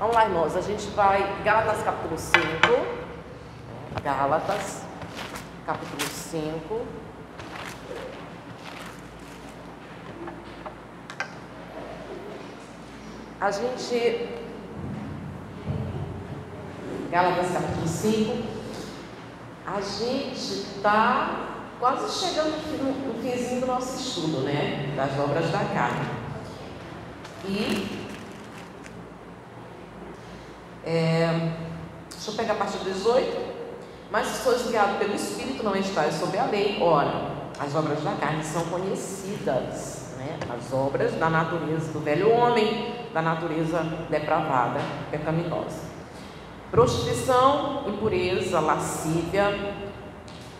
Vamos lá, irmãos, a gente vai, Gálatas capítulo 5, Gálatas capítulo 5, Gálatas capítulo 5, a gente está quase chegando no finzinho do nosso estudo, né, das obras da carne, e deixa eu pegar a partir do 18. Mas se sois guiado pelo Espírito, não estáis sob a lei. Ora, as obras da carne são conhecidas, né? As obras da natureza do velho homem, da natureza depravada, pecaminosa: prostituição, impureza, lascívia,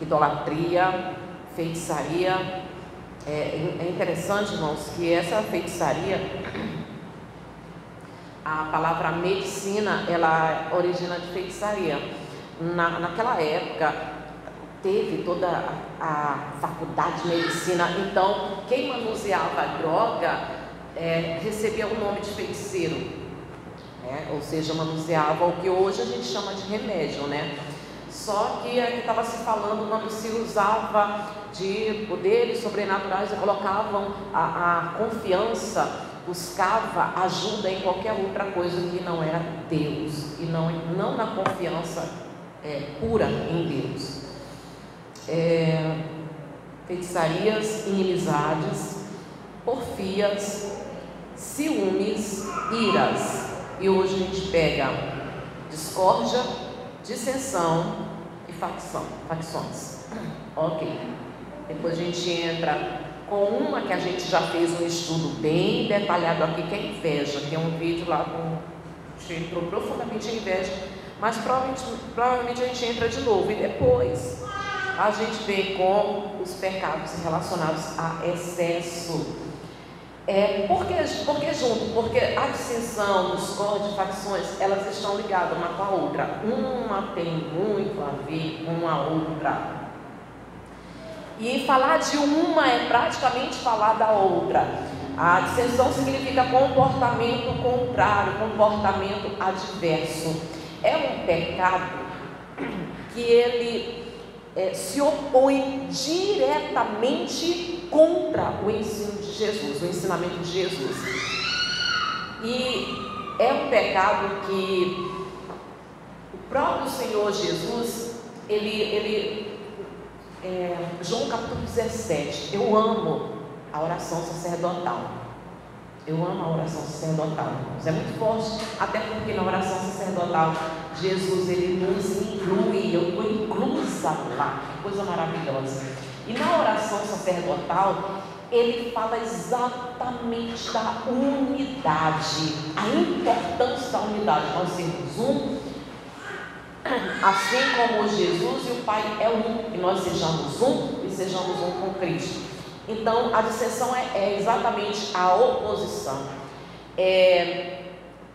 idolatria, feitiçaria. É interessante, irmãos, que essa feitiçaria, a palavra medicina, ela origina de feitiçaria. Naquela época teve toda a faculdade de medicina, então quem manuseava a droga recebia o nome de feiticeiro, né? Ou seja, manuseava o que hoje a gente chama de remédio, né? Só que aqui estava se falando quando se usava de poderes sobrenaturais e colocavam a confiança, buscava ajuda em qualquer outra coisa que não era Deus, e não na confiança pura em Deus. Feitiçarias, inimizades, porfias, ciúmes, iras. E hoje a gente pega discórdia, dissensão e facções. Ok. Depois a gente entra com uma que a gente já fez um estudo bem detalhado aqui, que é inveja. Tem um vídeo lá que entrou profundamente em inveja, mas provavelmente a gente entra de novo. E depois a gente vê com os pecados relacionados a excesso. Por que junto? Porque a dissensão, discórdia, facções, elas estão ligadas uma com a outra. Uma tem muito a ver com a outra. E falar de uma é praticamente falar da outra. A dissensão significa comportamento contrário, comportamento adverso. É um pecado que ele se opõe diretamente contra o ensino de Jesus, o ensinamento de Jesus. E é um pecado que o próprio Senhor Jesus, João capítulo 17, eu amo a oração sacerdotal. Eu amo a oração sacerdotal, irmãos. É muito forte, até porque na oração sacerdotal Jesus, ele nos inclui. Eu estou inclusa lá, que coisa maravilhosa. E na oração sacerdotal ele fala exatamente da unidade, a importância da unidade. Nós sermos um, assim como Jesus e o Pai é um, e nós sejamos um e sejamos um com Cristo. Então a dissensão é exatamente a oposição,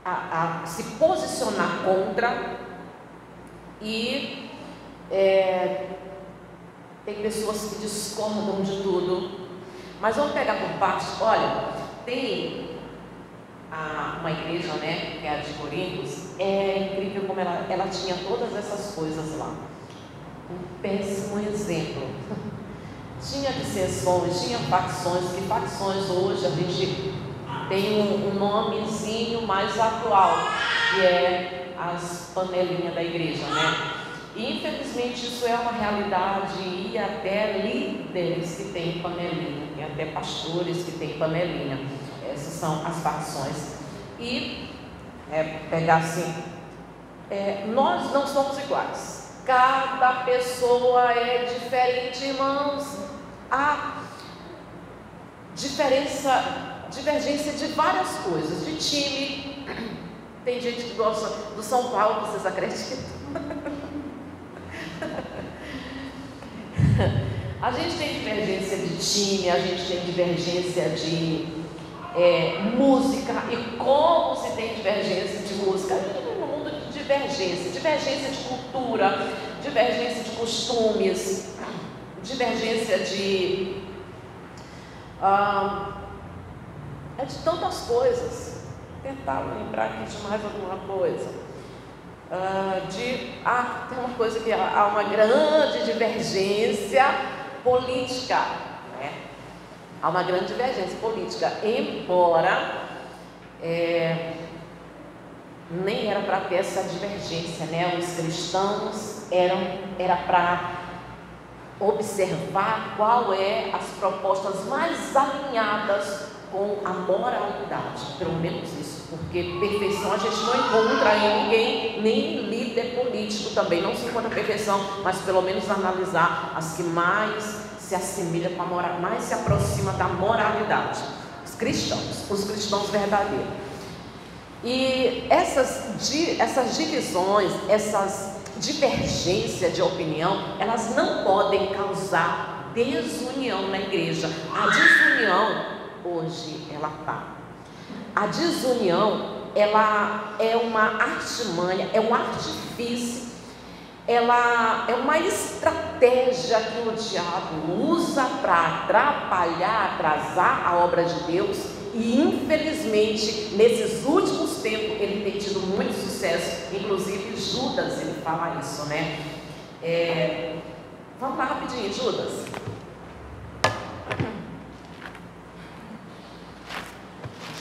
a se posicionar contra. E tem pessoas que discordam de tudo. Mas vamos pegar por partes. Olha, tem uma igreja, né, que é a de Coríntios. É incrível como ela tinha todas essas coisas lá. Um péssimo exemplo. Tinha dissensões, tinha facções. Que facções hoje a gente tem um nomezinho mais atual, que é as panelinhas da igreja, né? E infelizmente isso é uma realidade, e até líderes que têm panelinha, e até pastores que têm panelinha. Essas são as facções. E pegar assim, nós não somos iguais. Cada pessoa é diferente, irmãos. Há divergência de várias coisas, de time. Tem gente que gosta do São Paulo, vocês acreditam? A gente tem divergência de time, a gente tem divergência de música. E como se tem divergência de música? No mundo de divergência de cultura, divergência de costumes, divergência de tantas coisas. tentar lembrar aqui de mais alguma coisa. Tem uma coisa que há uma grande divergência política, né? Há uma grande divergência política, embora nem era para ter essa divergência, né? Os cristãos era para observar qual é as propostas mais alinhadas com a moralidade, pelo menos isso, porque perfeição a gente não encontra em ninguém, nem líder político também não se encontra perfeição, mas pelo menos analisar as que mais se assemelham com a moral, mais se aproxima da moralidade, os cristãos verdadeiros. E essas divisões, essas divergências de opinião, elas não podem causar desunião na igreja. A desunião hoje ela está. A desunião, ela é uma artimanha, é um artifício, ela é uma estratégia que o diabo usa para atrapalhar, atrasar a obra de Deus. E infelizmente, nesses últimos tempos, ele tem tido muito sucesso. Inclusive Judas, ele fala isso, né? Vamos lá rapidinho, Judas.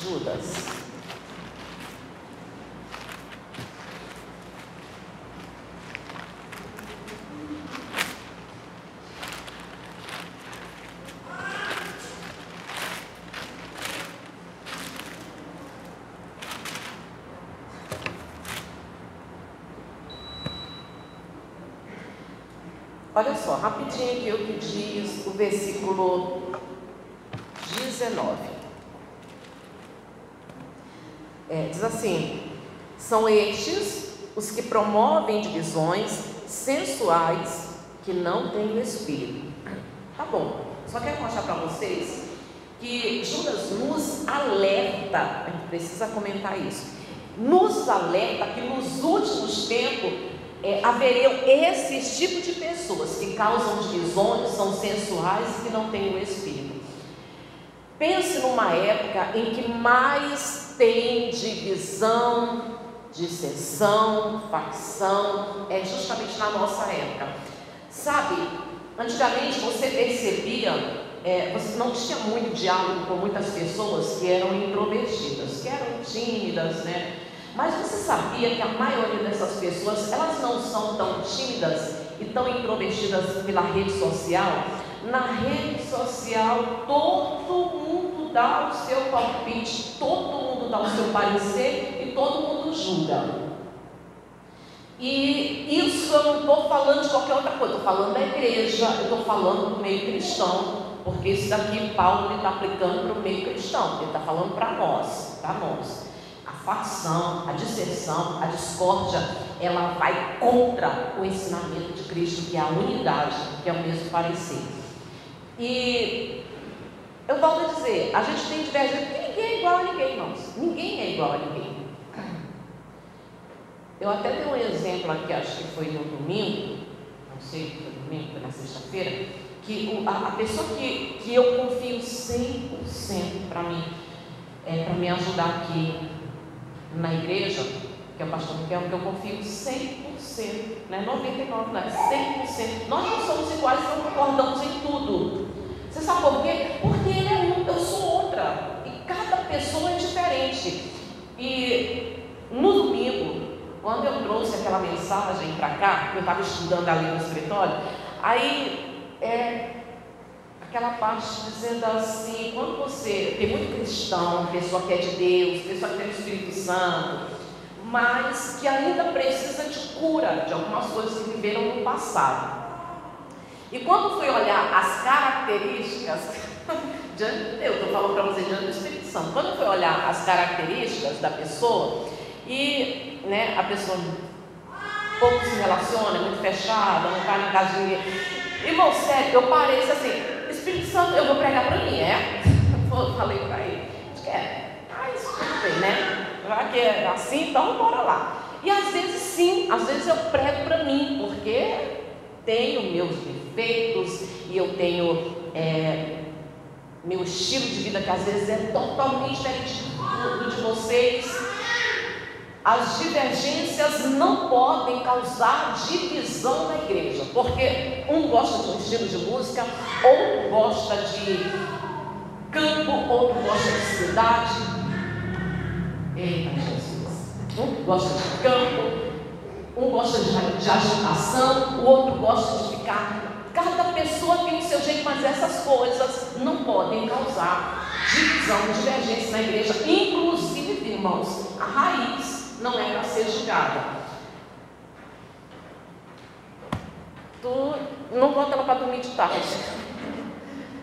Judas. Olha só, rapidinho aqui o que diz o versículo 19. Diz assim: são estes os que promovem divisões sensuais que não têm o Espírito. Tá bom, só quero mostrar para vocês que Judas nos alerta, a gente precisa comentar isso, nos alerta que nos últimos tempos haveriam esses tipos de pessoas que causam divisões, são sensuais e que não têm o Espírito. Pense numa época em que mais tem divisão, dissensão, facção, é justamente na nossa época. Sabe, antigamente você percebia, você não tinha muito diálogo com muitas pessoas que eram introvertidas, que eram tímidas, né? Mas você sabia que a maioria dessas pessoas, elas não são tão tímidas e tão introvertidas pela rede social? Na rede social, todo mundo dá o seu palpite, todo mundo dá o seu parecer e todo mundo julga. E isso eu não estou falando de qualquer outra coisa, estou falando da igreja, eu estou falando do meio cristão, porque isso daqui Paulo está aplicando para o meio cristão, ele está falando para nós, A facção, a dissensão, a discórdia, ela vai contra o ensinamento de Cristo, que é a unidade, que é o mesmo parecer. E eu volto a dizer, a gente tem divergência, porque ninguém é igual a ninguém, irmãos. Ninguém é igual a ninguém. Eu até dei um exemplo aqui, acho que foi no domingo, não sei se foi domingo, foi na sexta-feira, que a pessoa que eu confio 100% para me ajudar aqui na igreja, que é o pastor Miquel, que eu confio 100%, né? 99%, né? 100%. Nós não somos iguais, não concordamos em tudo. Você sabe por quê? Porque ele é um, eu sou outra, e cada pessoa é diferente. E no domingo, quando eu trouxe aquela mensagem para cá, que eu estava estudando ali no escritório, aí aquela parte dizendo assim, quando você tem muito cristão, pessoa que é de Deus, pessoa que tem o Espírito Santo, mas que ainda precisa de cura de algumas coisas que viveram no passado. E quando fui olhar as características diante de Deus, estou falando para vocês diante do Espírito Santo, quando eu fui olhar as características da pessoa, e a pessoa pouco se relaciona, é muito fechada, não está na casa de ninguém. Irmão, sério, eu parei assim, Espírito Santo, eu vou pregar para mim, falei para ele, isso tudo bem, né? Já que é assim, então bora lá. E às vezes sim, às vezes eu prego para mim, porque tenho meus defeitos e eu tenho meu estilo de vida que às vezes é totalmente diferente do de vocês, as divergências não podem causar divisão na igreja, porque um gosta de um estilo de música, outro gosta de campo, outro gosta de cidade. Eita Jesus! Um gosta de campo, um gosta de agitação, o outro gosta de ficar. Cada pessoa tem o seu jeito, mas essas coisas não podem causar divisão, divergência na igreja. Inclusive, irmãos, a raiz não é para ser julgada. Tu não bota ela para dormir de tarde.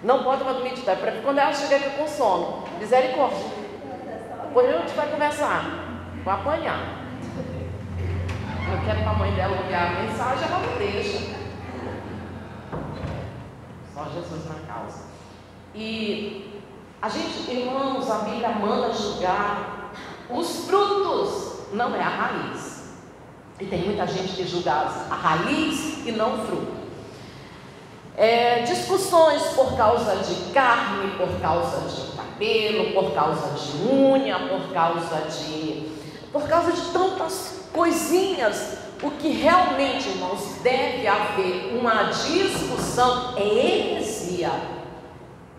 Não bota para dormir de tarde. Para quando ela chegar aqui com sono, misericórdia. Depois a gente vai conversar. Vou apanhar. Eu quero para a mãe dela ouvir a mensagem, ela não deixa. Só Jesus na causa. E a gente, irmãos, a Bíblia manda julgar os frutos, não é a raiz. E tem muita gente que julga a raiz e não o fruto. Discussões por causa de carne, por causa de cabelo, por causa de unha, por causa de tantas coisinhas. O que realmente, irmãos, deve haver uma discussão é heresia,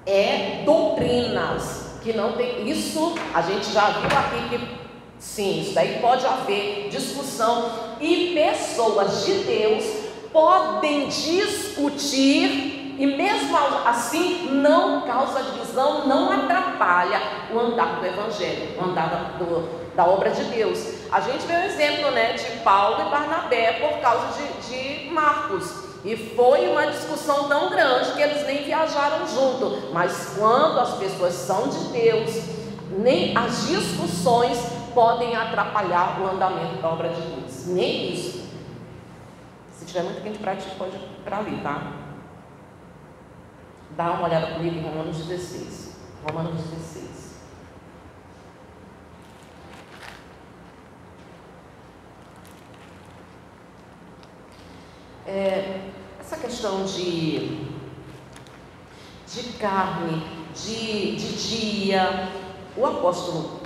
é doutrinas, que não tem, isso a gente já viu aqui que sim, isso daí pode haver discussão, e pessoas de Deus podem discutir, e mesmo assim não causa divisão, não atrapalha o andar do Evangelho, o andar da obra de Deus. A gente vê o exemplo, né, de Paulo e Barnabé por causa de Marcos, e foi uma discussão tão grande que eles nem viajaram junto. Mas quando as pessoas são de Deus, nem as discussões podem atrapalhar o andamento da obra de Deus, nem isso. Se tiver muito quente para ti, pode ir para ali, tá? Dá uma olhada comigo em Romanos 16. Romanos 16. Essa questão de carne, de dia, o apóstolo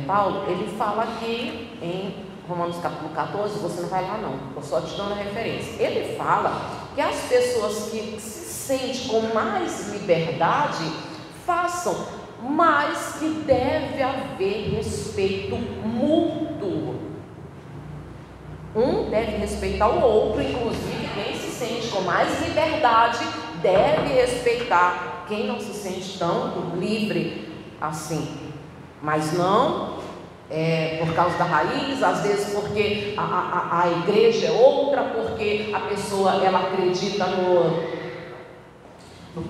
Paulo, ele fala aqui em Romanos capítulo 14, você não vai lá não, estou só te dando a referência. Ele fala que as pessoas que se sentem com mais liberdade, façam, mas que deve haver respeito mútuo. Um deve respeitar o outro, inclusive quem se sente com mais liberdade deve respeitar quem não se sente tão livre assim. Mas não por causa da raiz, às vezes porque a igreja é outra, porque a pessoa ela acredita no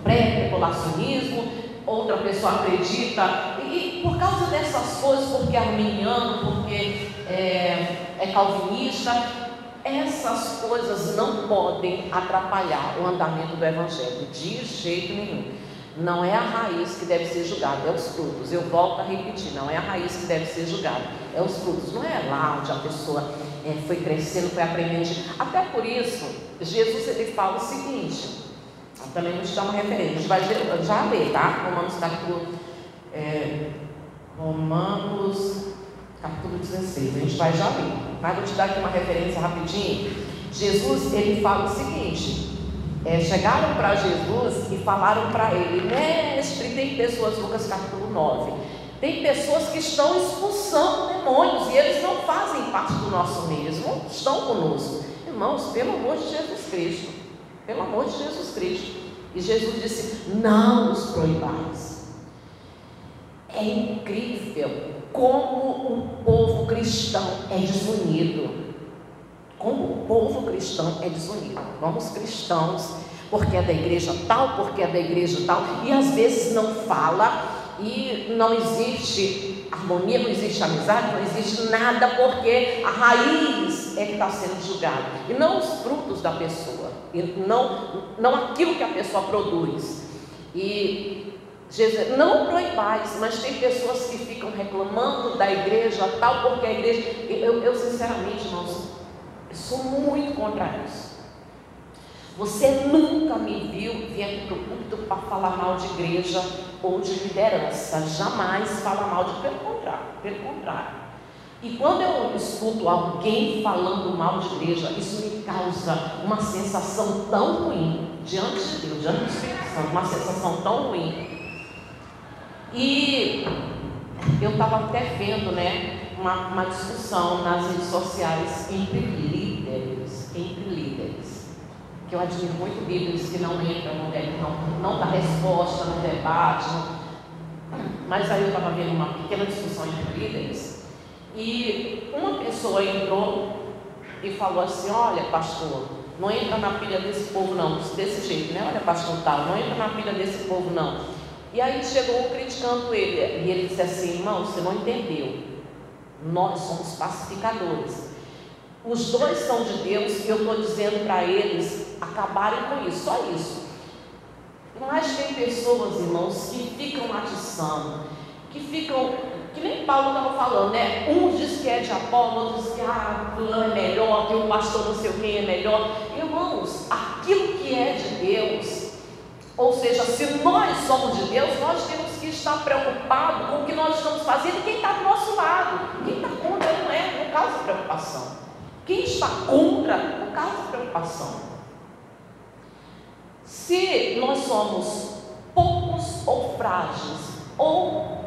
pré-tribulacionismo, outra pessoa acredita, e por causa dessas coisas, porque é arminiano, porque é calvinista, essas coisas não podem atrapalhar o andamento do Evangelho, de jeito nenhum. Não é a raiz que deve ser julgada, é os frutos. Eu volto a repetir, não é a raiz que deve ser julgada, é os frutos. Não é lá onde a pessoa foi crescendo, foi aprendendo. Até por isso, Jesus ele fala o seguinte, também nos dá uma referência, a gente vai já ler, tá? Romanos capítulo 16, a gente vai já ler. Mas vou te dar aqui uma referência rapidinho. Jesus, ele fala o seguinte, chegaram para Jesus e falaram para ele, mestre, tem pessoas, Lucas capítulo 9, tem pessoas que estão expulsando demônios e eles não fazem parte do nosso mesmo, estão conosco. Irmãos, pelo amor de Jesus Cristo, pelo amor de Jesus Cristo. E Jesus disse, não os proibais. É incrível como o povo cristão é desunido. Como o povo cristão é desunido. Vamos cristãos, porque é da igreja tal, porque é da igreja tal, e às vezes não fala, e não existe harmonia, não existe amizade, não existe nada, porque a raiz é que está sendo julgada, e não os frutos da pessoa, e não aquilo que a pessoa produz. E Jesus, não proibais, mas tem pessoas que ficam reclamando da igreja tal, porque a igreja, eu sinceramente, irmãos, eu sou muito contra isso. Você nunca me viu vindo para o púlpito para falar mal de igreja, ou de liderança, jamais fala mal de, pelo contrário. E quando eu escuto alguém falando mal de igreja, isso me causa uma sensação tão ruim diante de Deus, diante do Espírito Santo, uma sensação tão ruim. E eu estava até vendo, né, uma discussão nas redes sociais entre líderes, que eu admiro muito líderes que não entram, não dá resposta, não debate, mas aí eu estava vendo uma pequena discussão entre líderes, e uma pessoa entrou e falou assim: olha, pastor, não entra na pilha desse povo não, desse jeito, né? Olha, pastor tal, não entra na pilha desse povo não. E aí chegou um criticando ele, e ele disse assim: irmão, você não entendeu, nós somos pacificadores, os dois são de Deus, e eu estou dizendo para eles acabarem com isso, só isso. Mas tem pessoas, irmãos, que ficam atiçando, que nem Paulo estava falando, né? Um diz que é de Apolo, outro diz que fulano é melhor, que o pastor não sei o que é melhor. Irmãos, aquilo que é de Deus, ou seja, se nós somos de Deus, nós temos que estar preocupados com o que nós estamos fazendo e quem está do nosso lado. Quem está contra não causa preocupação. Quem está contra não causa preocupação. Se nós somos poucos ou frágeis, ou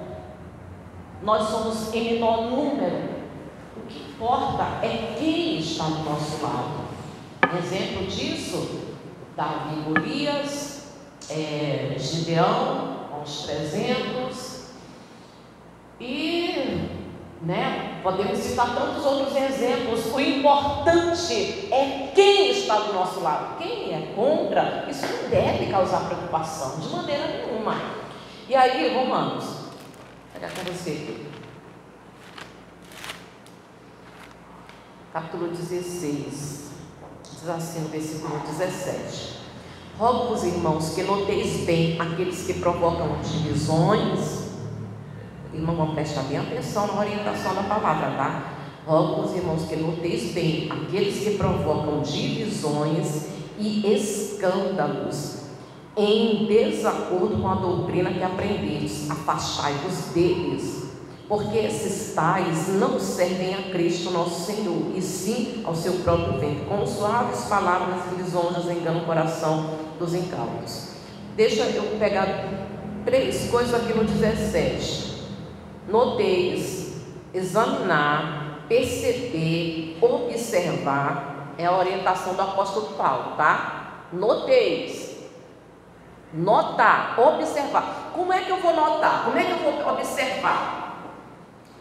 nós somos em menor número, o que importa é quem está do nosso lado. Um exemplo disso, Davi e Golias, Gideão, com os 300, e podemos citar tantos outros exemplos. O importante é quem está do nosso lado. Quem é contra, isso não deve causar preocupação, de maneira nenhuma. E aí, Romanos, vou pegar com você aqui, capítulo 16, diz assim no versículo 17: rogo-vos, irmãos, que noteis bem aqueles que provocam divisões. Irmão, vamos prestar bem atenção na orientação da palavra, tá? Rogo-vos, irmãos, que noteis bem aqueles que provocam divisões e escândalos em desacordo com a doutrina que aprendestes. Afastai-vos deles, porque esses tais não servem a Cristo nosso Senhor, e sim ao seu próprio ventre. Com suaves palavras lisonjas enganam o coração dos incautos. Deixa eu pegar 3 coisas aqui no 17. Noteis, examinar, perceber, observar, é a orientação do apóstolo Paulo, tá? Noteis, notar, observar. Como é que eu vou notar? Como é que eu vou observar?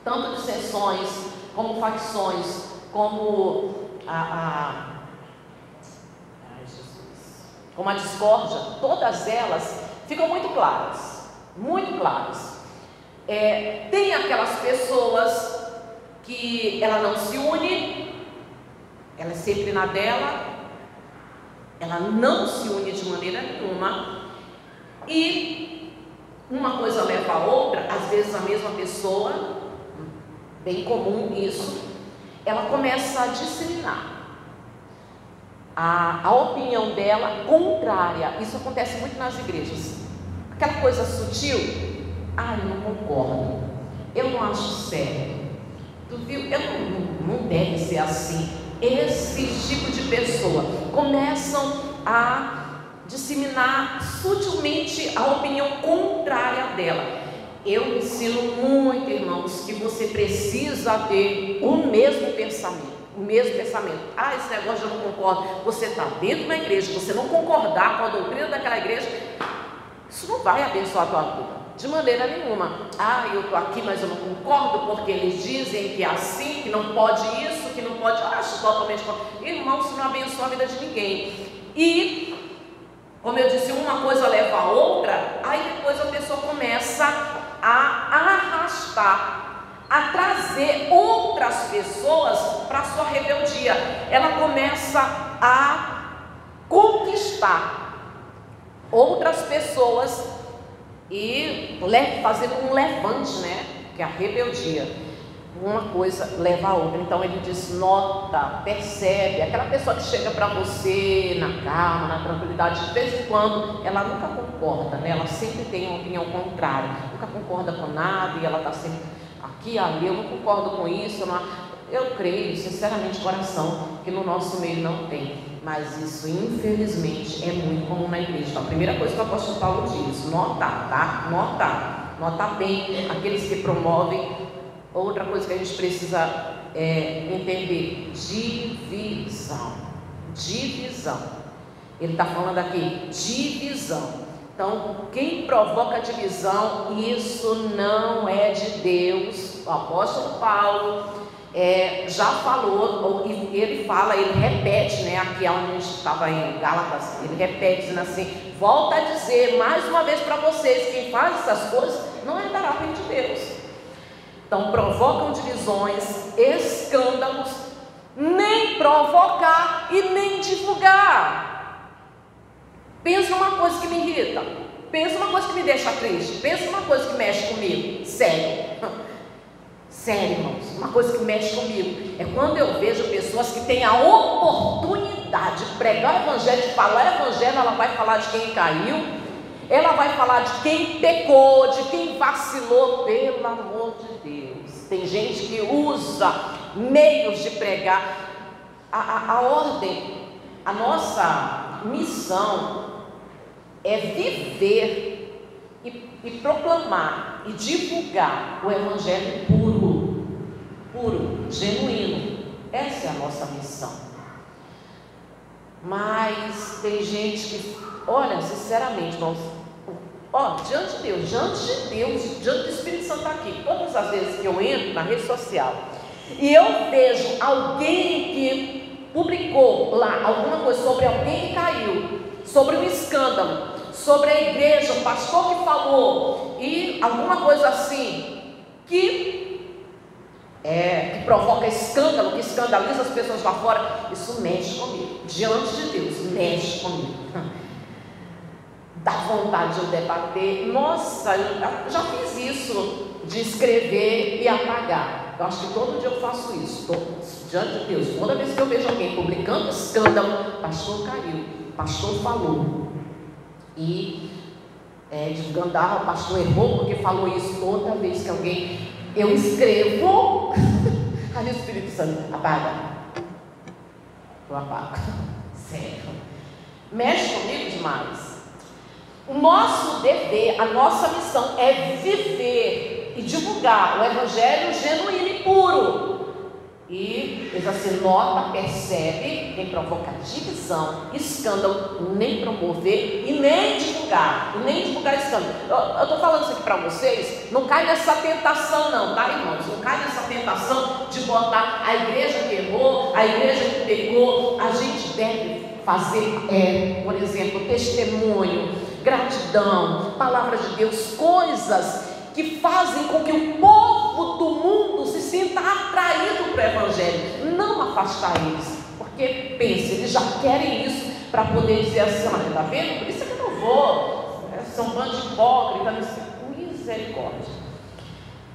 Tanto dissensões, como facções, como como a discórdia, todas elas ficam muito claras, muito claras. Tem aquelas pessoas que ela não se une, ela é sempre na dela, ela não se une de maneira nenhuma, e uma coisa leva a outra. Às vezes a mesma pessoa, bem comum isso, ela começa a disseminar a opinião dela contrária. Isso acontece muito nas igrejas, aquela coisa sutil: eu não concordo, eu não acho certo, tu viu, não deve ser assim. Esse tipo de pessoa começam a disseminar sutilmente a opinião contrária dela. Eu ensino muito, irmãos, que você precisa ter o mesmo pensamento. Esse negócio eu não concordo. Você está dentro da igreja, você não concordar com a doutrina daquela igreja, isso não vai abençoar a tua vida, de maneira nenhuma. Eu estou aqui, mas eu não concordo porque eles dizem que é assim, que não pode isso, que não pode. Eu acho totalmente contra. Irmão, isso não abençoa a vida de ninguém. E, como eu disse, uma coisa leva a outra. Aí depois a pessoa começa a arrastar, a trazer outras pessoas para a sua rebeldia. Ela começa a conquistar outras pessoas e fazendo um levante, que é a rebeldia. uma coisa leva a outra. Então ele diz: nota, percebe. Aquela pessoa que chega para você na calma, na tranquilidade, de vez em quando, ela nunca concorda, né? Ela sempre tem uma opinião contrária, nunca concorda com nada, e ela está sempre aqui, ali, eu não concordo com isso. Eu creio, sinceramente, de coração, que no nosso meio não tem, mas isso, infelizmente, é muito comum na igreja. Então, a primeira coisa que o apóstolo Paulo diz: notar, tá? Notar bem aqueles que promovem. Outra coisa que a gente precisa entender: divisão. Ele está falando aqui, divisão. Então, quem provoca divisão, isso não é de Deus. O apóstolo Paulo já falou, e ele repete, né? Aqui onde a gente estava em Gálatas, ele repete, dizendo assim: volta a dizer mais uma vez para vocês, quem faz essas coisas não entrará no reino de Deus. Então, provocam divisões, escândalos, nem provocar e nem divulgar. Pensa numa coisa que me irrita, pensa numa coisa que me deixa triste, pensa numa coisa que mexe comigo. Sério, irmãos, uma coisa que mexe comigo é quando eu vejo pessoas que têm a oportunidade de pregar o evangelho, de falar o evangelho. Ela vai falar de quem caiu, ela vai falar de quem pecou, de quem vacilou. Pelo amor de Deus, tem gente que usa meios de pregar. A ordem, a nossa missão é viver e proclamar e divulgar o evangelho puro, genuíno. Essa é a nossa missão. Mas tem gente que, olha, sinceramente, irmãos, diante de Deus, diante do Espírito Santo aqui, todas as vezes que eu entro na rede social e eu vejo alguém que publicou lá alguma coisa sobre alguém que caiu, sobre um escândalo, sobre a igreja, o pastor que falou, e alguma coisa assim, que provoca escândalo, que escandaliza as pessoas lá fora, isso mexe comigo, diante de Deus, mexe comigo. Dá vontade de eu debater. Nossa, eu já fiz isso, de escrever e apagar. Eu acho que todo dia eu faço isso, diante de Deus. Toda vez que eu vejo alguém publicando escândalo, pastor caiu, pastor falou, e divulgando, o pastor errou porque falou isso. Toda vez que alguém, eu escrevo, aí o Espírito Santo apaga, eu apago. Sério, mexe comigo demais. O nosso dever, a nossa missão é viver e divulgar o evangelho genuíno e puro. E diz assim: nota, percebe, nem provocar divisão, escândalo, nem promover e nem divulgar escândalo. Eu estou falando isso aqui para vocês, não cai nessa tentação não, tá, irmãos? Não cai nessa tentação de botar a igreja que errou, a igreja que pecou. A gente deve fazer, por exemplo, testemunho, gratidão, palavra de Deus, coisas que fazem com que o povo do mundo se sinta atraído para o evangelho, não afastar eles, porque pense, eles já querem isso para poder dizer assim: mas está vendo? Por isso é que eu não vou, são um bando de hipócritas. Misericórdia.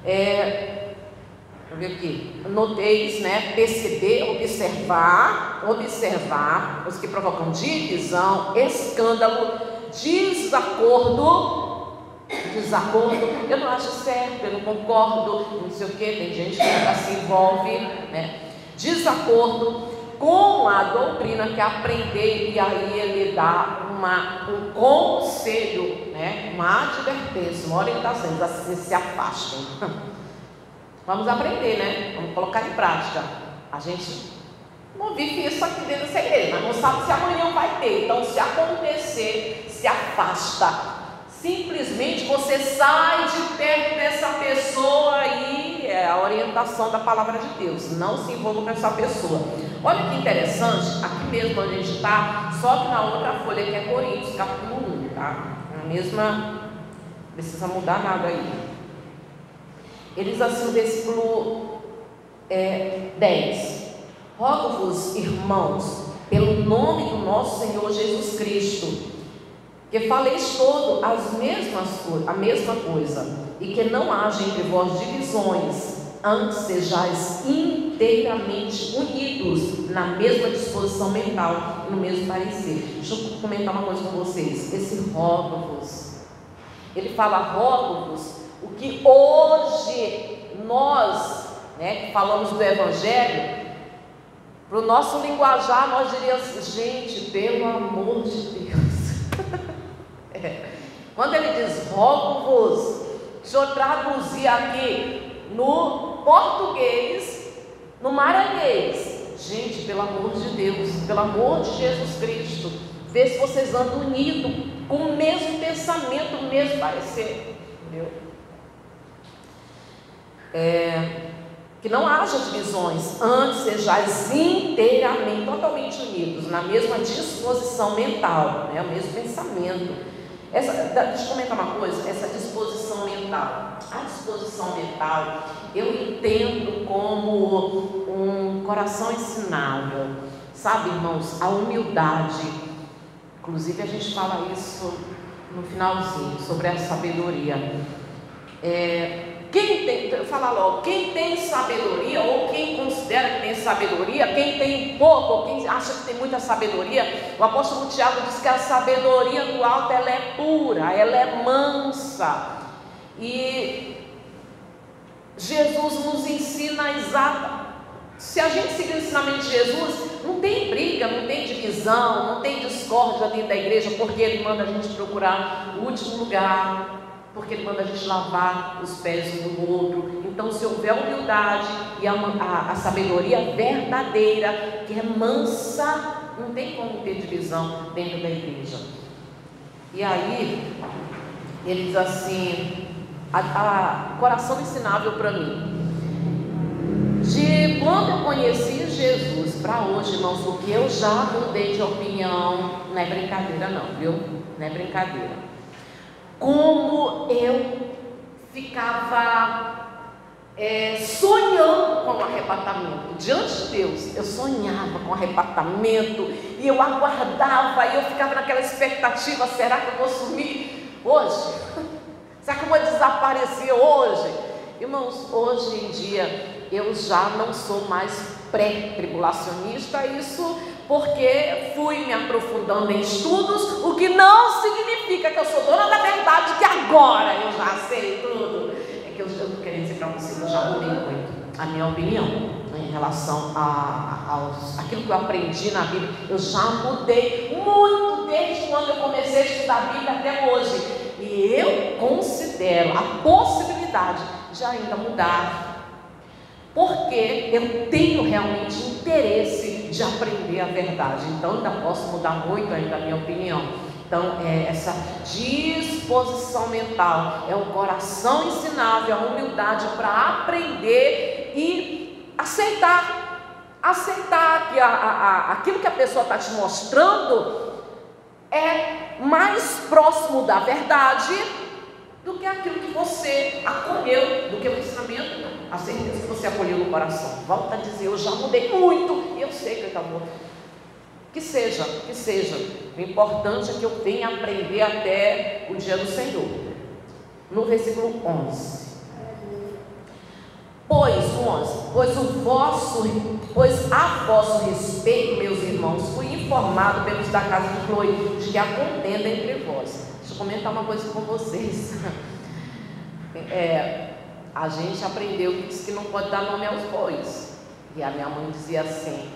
Deixa eu ver aqui, noteis, né? Perceber, observar os que provocam divisão, escândalo, desacordo. Eu não acho certo, eu não concordo, não sei o que. Tem gente que se envolve, né? Desacordo com a doutrina que aprender, e aí ele dá um conselho, né? Uma advertência, uma orientação, diz assim: se afastem. Vamos aprender, né? Vamos colocar em prática. A gente não vive isso aqui dentro dessa igreja, mas não sabe se amanhã vai ter. Então, se acontecer, se afasta. Simplesmente você sai de perto dessa pessoa e é a orientação da palavra de Deus. Não se envolva com essa pessoa. Olha que interessante, aqui mesmo onde a gente está, só que na outra folha que é Coríntios, capítulo 1, tá? A mesma, não precisa mudar nada aí. Ele diz assim no versículo 10: rogo-vos, irmãos, pelo nome do nosso Senhor Jesus Cristo, que faleis a mesma coisa, e que não haja entre vós divisões, antes sejais inteiramente unidos na mesma disposição mental, no mesmo parecer. Deixa eu comentar uma coisa com vocês. Esse rogo-vos, ele fala rogo-vos, o que hoje nós, né, que falamos do Evangelho, para o nosso linguajar, nós diríamos, gente, pelo amor de Deus. Quando ele diz rogo-vos, deixa eu traduzir aqui no português, no maranhês. Gente, pelo amor de Deus, pelo amor de Jesus Cristo, vê se vocês andam unidos, com o mesmo pensamento, o mesmo parecer. Entendeu? Que não haja divisões, antes sejais inteiramente, totalmente unidos, na mesma disposição mental, né? O mesmo pensamento. Deixa eu comentar uma coisa, essa disposição mental. A disposição mental, eu entendo como um coração ensinável, sabe, irmãos, a humildade. Inclusive a gente fala isso no finalzinho, sobre a sabedoria. Quem tem sabedoria, ou quem considera que tem sabedoria, quem tem pouco, ou quem acha que tem muita sabedoria, o apóstolo Tiago diz que a sabedoria do alto, ela é pura, ela é mansa, e Jesus nos ensina se a gente seguir o ensinamento de Jesus, não tem briga, não tem divisão, não tem discórdia dentro da igreja, porque Ele manda a gente procurar o último lugar, porque Ele manda a gente lavar os pés um do outro. Então, se houver humildade e a sabedoria verdadeira, que é mansa, não tem como ter divisão dentro da igreja. E aí, ele diz assim, coração ensinável para mim. De quando eu conheci Jesus para hoje, irmãos, o que eu já mudei de opinião, não é brincadeira não, viu? Não é brincadeira. Como eu ficava sonhando com o arrebatamento diante de Deus. Eu sonhava com o arrebatamento e eu aguardava, e eu ficava naquela expectativa: será que eu vou sumir hoje? Será que eu vou desaparecer hoje? Irmãos, hoje em dia eu já não sou mais pré-tribulacionista, isso porque fui me aprofundando em estudos, o que não significa que eu sou dona da verdade, que agora eu já sei tudo. É que eu estou querendo dizer para vocês, eu já mudei muito a minha opinião em relação àquilo que eu aprendi na Bíblia. Eu já mudei muito desde quando eu comecei a estudar a Bíblia até hoje, e eu considero a possibilidade de ainda mudar, porque eu tenho realmente interesse de aprender a verdade. Então ainda posso mudar muito ainda a minha opinião. Então essa disposição mental, é um coração ensinável, a humildade para aprender e aceitar que aquilo que a pessoa está te mostrando é mais próximo da verdade do que aquilo que você acolheu, do que o ensinamento, a certeza que você acolheu no coração. Volta a dizer, eu já mudei muito, e eu sei que acabou. Que seja. O importante é que eu tenha a aprender até o dia do Senhor. No versículo 11. Pois a vosso respeito, meus irmãos, fui informado pelos da casa de Cloe, de que há contenda entre vós. Deixa eu comentar uma coisa com vocês. A gente aprendeu que diz que não pode dar nome aos bois. E a minha mãe dizia assim: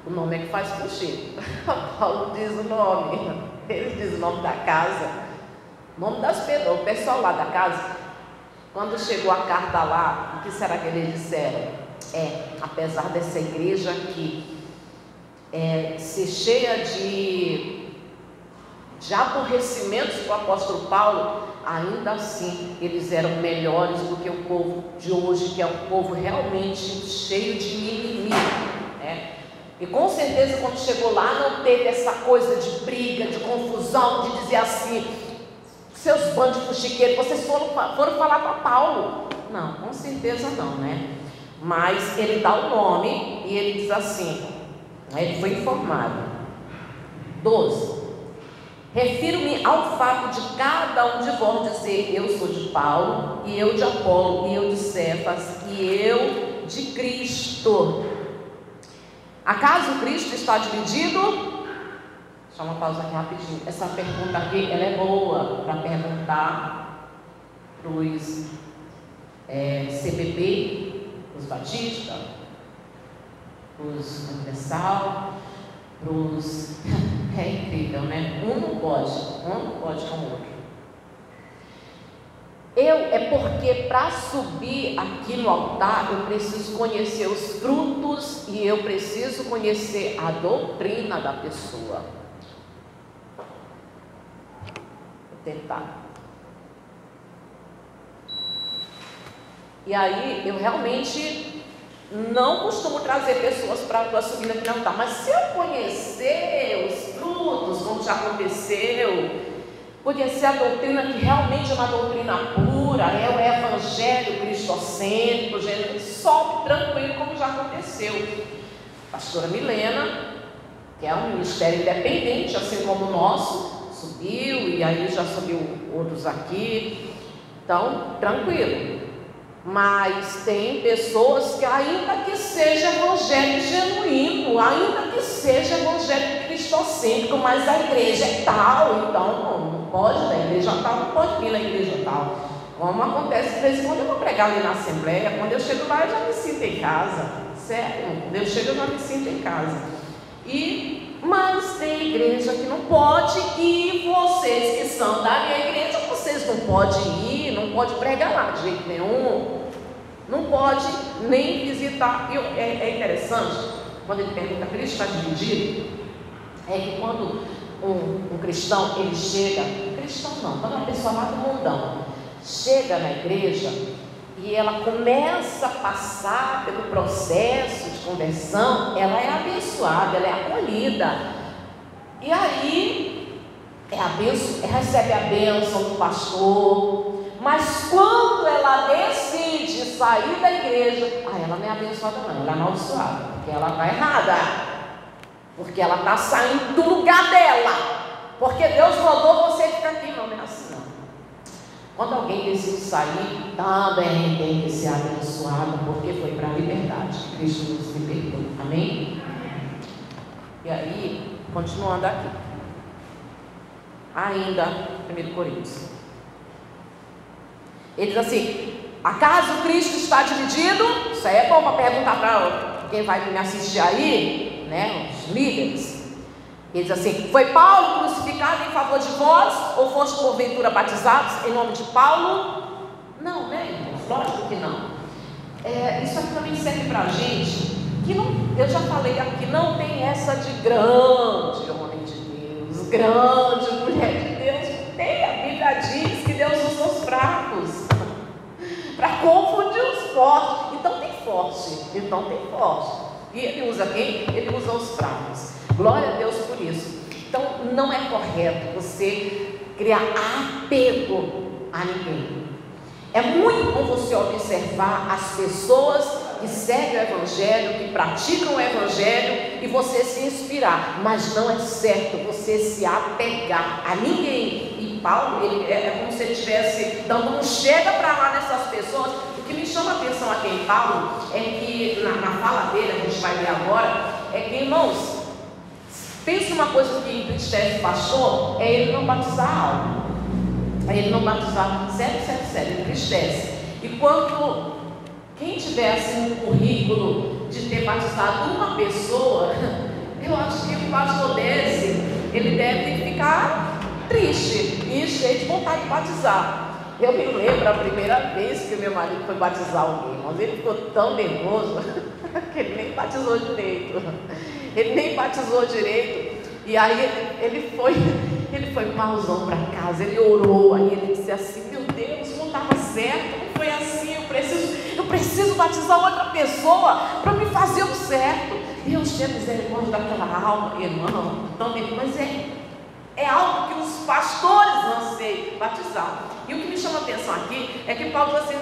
o nome é que faz cocheiro. Paulo diz o nome, ele diz o nome da casa, o nome das pessoas, o pessoal lá da casa. Quando chegou a carta lá, o que será que eles disseram? Apesar dessa igreja aqui ser cheia de aborrecimentos com o apóstolo Paulo, ainda assim eles eram melhores do que o povo de hoje, que é um povo realmente cheio de mimimi, né? E com certeza quando chegou lá não teve essa coisa de briga, de confusão, de dizer assim: seus bandos de fuxiqueiros, vocês foram falar para Paulo. Não, com certeza não, né? Mas ele dá o nome e ele diz assim, ele foi informado. 12. refiro-me ao fato de cada um de vós dizer: eu sou de Paulo, e eu de Apolo, e eu de Cefas, e eu de Cristo. Acaso Cristo está dividido? Deixa uma pausa aqui rapidinho. Essa pergunta aqui, ela é boa para perguntar para os CBB, os batistas, os universal, para os... É incrível, né? Um não pode com o outro. É porque para subir aqui no altar eu preciso conhecer os frutos e eu preciso conhecer a doutrina da pessoa. Vou tentar. E aí eu realmente não costumo trazer pessoas para subir aqui no altar, mas se eu conhecer os frutos, como já aconteceu, conhecer a doutrina que realmente é uma doutrina pura, é o evangelho cristocêntrico, sobe tranquilo, como já aconteceu. A pastora Milena, que é um ministério independente, assim como o nosso, subiu, e aí já subiu outros aqui, então tranquilo. Mas tem pessoas que, ainda que seja evangelho genuíno, ainda que seja evangelho cristocêntrico, mas a igreja é tal, então não pode, na igreja tal, não pode vir na igreja tal. Como acontece de vez em quando eu vou pregar ali na Assembleia, quando eu chego lá eu já me sinto em casa, certo? Quando eu chego eu já me sinto em casa. Mas tem igreja que não pode, e vocês que são da minha igreja, vocês não podem ir, não podem pregar lá de jeito nenhum, não pode nem visitar. É interessante, quando ele pergunta: Cristo está dividido? É que quando um cristão, ele chega, cristão não, quando uma pessoa lá do mundão chega na igreja e ela começa a passar pelo processo de conversão, ela é abençoada, ela é acolhida, e aí recebe a bênção do pastor. Mas quando ela decide sair da igreja, ela não é abençoada não, ela é amaldiçoada, porque ela está errada, porque ela está saindo do lugar dela, porque Deus mandou você ficar aqui. Não é assim não. Quando alguém decide sair, também tem que ser abençoado, porque foi para a liberdade que Cristo nos libertou. Amém? E aí, continuando aqui, ainda 1 Coríntios, ele diz assim: acaso Cristo está dividido? Isso aí é bom para perguntar para quem vai me assistir aí, né, os líderes. Ele diz assim: foi Paulo crucificado em favor de vós, ou foste porventura batizados em nome de Paulo? Não, né, irmãos? Lógico que não. Isso aqui também serve para a gente, que não, eu já falei aqui, não tem essa de grande homem de Deus, grande mulher de Deus. Tem, a Bíblia diz que Deus usa os fracos para confundir os fortes. Então tem forte. E ele usa quem? Ele usa os fracos. Glória a Deus por isso. Então não é correto você criar apego a ninguém. É muito bom você observar as pessoas que seguem o Evangelho, que praticam o Evangelho, e você se inspirar, mas não é certo você se apegar a ninguém. E Paulo, ele é como se ele estivesse dando um chega para lá nessas pessoas. O que me chama a atenção aqui em Paulo é que na fala dele, a gente vai ver agora, é que, irmãos, pense uma coisa que entristece o pastor, é ele não batizar algo. É ele não batizar, sério, entristece. E quando quem tivesse um currículo de ter batizado uma pessoa, eu acho que o pastor desse, ele deve ficar triste e cheio de vontade de batizar. Eu me lembro a primeira vez que meu marido foi batizar alguém, mas ele ficou tão nervoso que ele nem batizou direito. E aí ele foi malzão para casa, ele orou, aí ele disse assim: meu Deus, não estava certo, não foi assim, eu preciso batizar outra pessoa para me fazer o certo. Deus tenha misericórdia daquela alma, irmão, mas é algo que os pastores não sei batizar. E o que me chama a atenção aqui é que Paulo diz assim: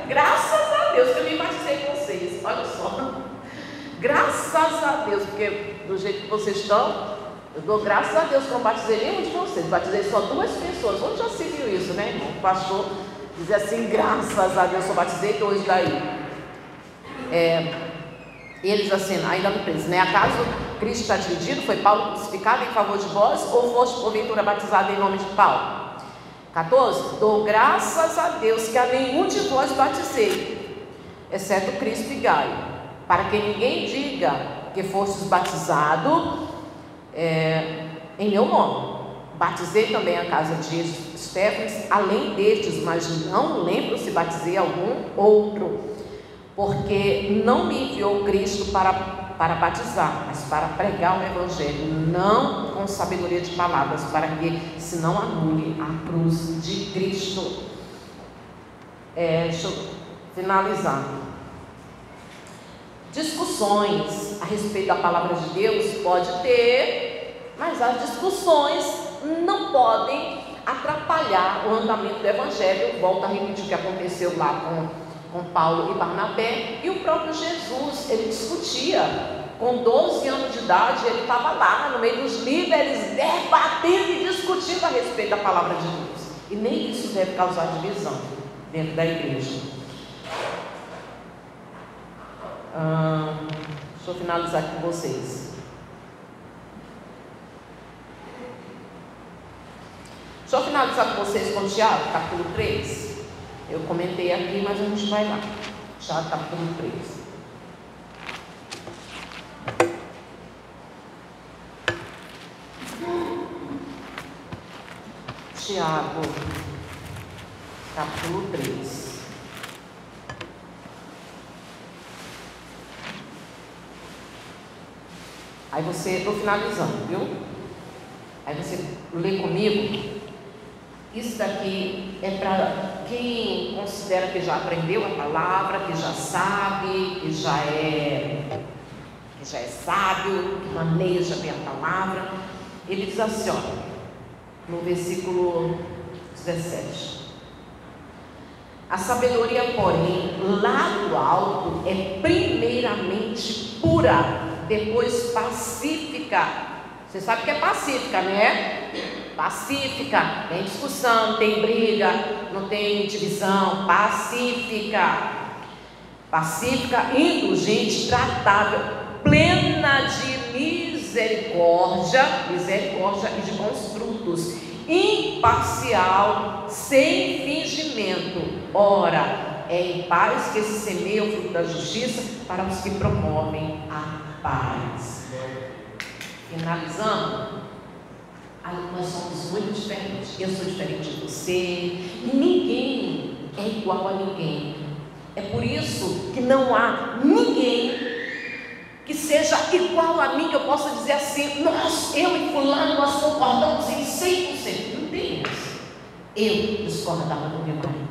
graças a Deus que eu me batizei com vocês. Olha só, graças a Deus, porque do jeito que vocês estão, Eu dou graças a Deus que eu não batizei nenhum de vocês, batizei só 2 pessoas. Onde já se viu isso, né, irmão? O pastor dizia assim, graças a Deus, eu batizei 2 daí. Eles assim, ainda no preso, né? Acaso Cristo está dividido? Foi Paulo crucificado em favor de vós? Ou foste porventura batizado em nome de Paulo? 14. Dou graças a Deus que a nenhum de vós batizei, exceto Cristo e Gaio, para que ninguém diga que fostes batizado em meu nome. Batizei também a casa de Estéfanas, além destes, mas não lembro se batizei algum outro. Porque não me enviou Cristo para batizar, mas para pregar o Evangelho, não com sabedoria de palavras, para que se não anule a cruz de Cristo. Deixa eu finalizar. Discussões a respeito da palavra de Deus pode ter, mas as discussões não podem atrapalhar o andamento do Evangelho. Volto a repetir o que aconteceu lá com Paulo e Barnabé, e o próprio Jesus, ele discutia, com 12 anos de idade, ele estava lá no meio dos líderes, debatendo e discutindo a respeito da palavra de Deus, e nem isso deve causar divisão dentro da igreja. Deixa eu finalizar aqui com vocês. Deixa eu finalizar com vocês com Tiago, capítulo 3. Eu comentei aqui, mas a gente vai lá. Tiago, capítulo 3. Tiago, capítulo 3. Aí você, estou finalizando, viu? Aí você lê comigo. Isso daqui é para quem considera que já aprendeu a palavra, que já sabe, que já é sábio, que maneja bem a palavra. Ele diz assim, ó, no versículo 17: a sabedoria, porém, lá do alto, é primeiramente pura, depois pacífica. Você sabe o que é pacífica, né? Pacífica, tem discussão, tem briga, não tem divisão. Pacífica, indulgente, tratável, plena de misericórdia e de bons frutos, imparcial, sem fingimento. Ora, é em paz que se semeia o fruto da justiça para os que promovem a paz. Finalizando, nós somos muito diferentes. Eu sou diferente de você, ninguém é igual a ninguém. É por isso que não há ninguém que seja igual a mim, que eu possa dizer assim, eu e fulano, nós concordamos em 100%. Não tem isso. Eu discordava do meu marido.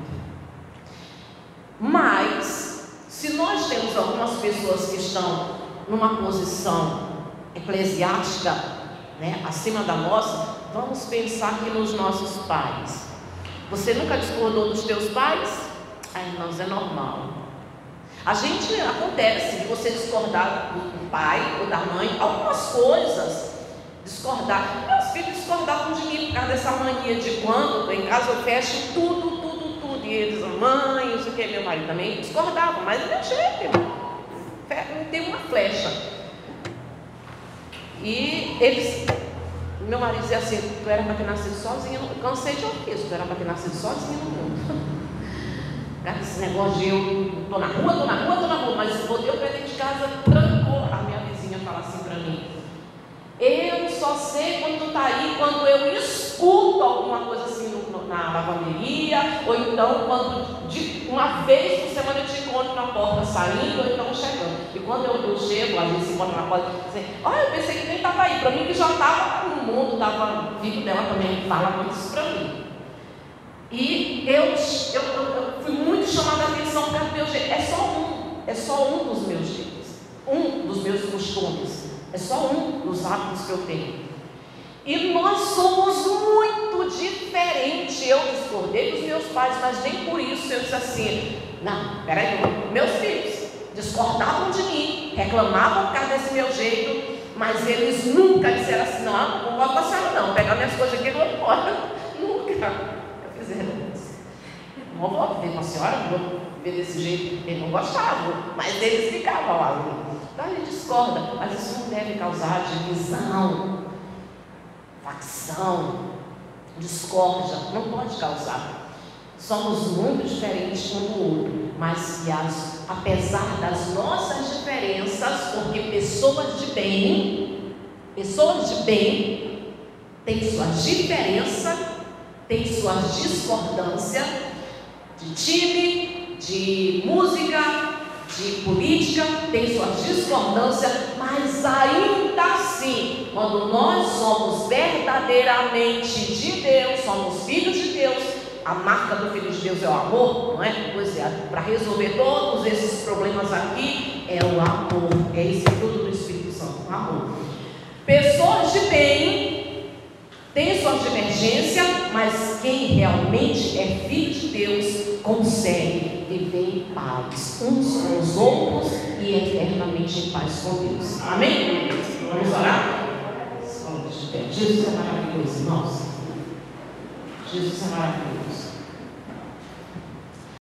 Mas, se nós temos algumas pessoas que estão numa posição eclesiástica, né, acima da nossa, vamos pensar aqui nos nossos pais. Você nunca discordou dos teus pais? Irmãos, é normal. A gente, acontece de você discordar do pai ou da mãe, algumas coisas, discordar. Meus filhos discordavam de mim por causa dessa mania de quando em casa eu fecho tudo, e eles, mãe, isso que meu marido também discordava, mas do meu jeito, irmão. Não tem uma flecha. E eles, meu marido dizia assim, tu era para ter nascido sozinho. Eu cansei de ouvir isso, tu era para ter nascido sozinho no mundo. Esse negócio de eu estou na rua, mas botei o pé dentro de casa, trancou. A minha vizinha fala assim para mim, eu só sei quando tu está aí, quando eu escuto alguma coisa assim na lavanderia, ou então quando uma vez por semana eu te encontro na porta saindo, ou então chegando. E quando eu chego, às vezes encontro na porta, assim, olha, eu pensei que nem estava aí, para mim que já estava no mundo, estava vivo dela também, fala muito isso para mim. E eu fui muito chamada a atenção por causa do meu jeito. É só um dos meus jeitos, um dos meus costumes, é só um dos hábitos que eu tenho. E nós somos muito diferentes. Eu discordei dos meus pais, mas nem por isso eu disse assim, não, peraí, meus filhos discordavam de mim, reclamavam por causa desse meu jeito, mas eles nunca disseram assim: não, não gosto com a senhora não, pegar minhas coisas aqui e vou embora. Nunca fizeram isso. Não vou viver com a senhora, não vou viver desse jeito. Eles não gostavam, mas eles ficavam lá. Então ele discorda, mas isso não deve causar divisão, facção, discórdia, não pode causar. Somos muito diferentes um do outro, mas apesar das nossas diferenças, porque pessoas de bem têm suas diferenças, têm suas discordâncias de time, de música, de política, tem suas discordâncias, mas ainda assim, quando nós somos verdadeiramente de Deus, somos filhos de Deus, a marca do filho de Deus é o amor, não é? Pois é, para resolver todos esses problemas aqui, é o amor, é esse fruto do Espírito Santo, o amor. Pessoas de bem têm suas divergências, mas quem realmente é filho de Deus consegue viver em paz uns com os outros e eternamente em paz com Deus. Amém? Vamos orar? Jesus é maravilhoso, irmãos. Jesus é maravilhoso.